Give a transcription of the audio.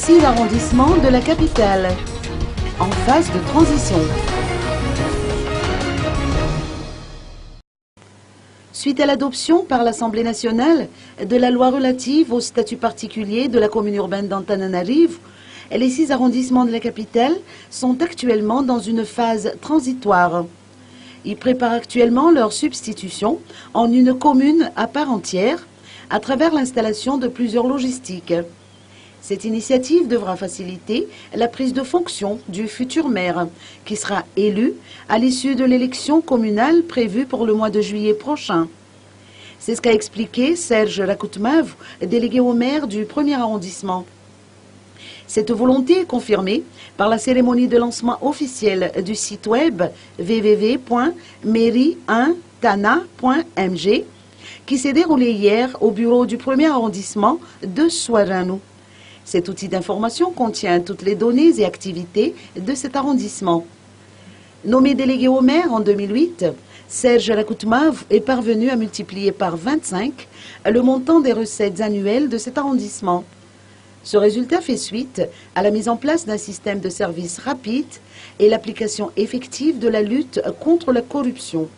6 arrondissements de la capitale, en phase de transition. Suite à l'adoption par l'Assemblée nationale de la loi relative au statut particulier de la commune urbaine d'Antananarivo, les 6 arrondissements de la capitale sont actuellement dans une phase transitoire. Ils préparent actuellement leur substitution en une commune à part entière à travers l'installation de plusieurs logistiques. Cette initiative devra faciliter la prise de fonction du futur maire, qui sera élu à l'issue de l'élection communale prévue pour le mois de juillet prochain. C'est ce qu'a expliqué Serge Rakoutmav, délégué au maire du 1er arrondissement. Cette volonté est confirmée par la cérémonie de lancement officiel du site web www.mairie1tana.mg qui s'est déroulé hier au bureau du 1er arrondissement de Sorano. Cet outil d'information contient toutes les données et activités de cet arrondissement. Nommé délégué au maire en 2008, Serge Rakoutmav est parvenu à multiplier par 25 le montant des recettes annuelles de cet arrondissement. Ce résultat fait suite à la mise en place d'un système de services rapide et l'application effective de la lutte contre la corruption.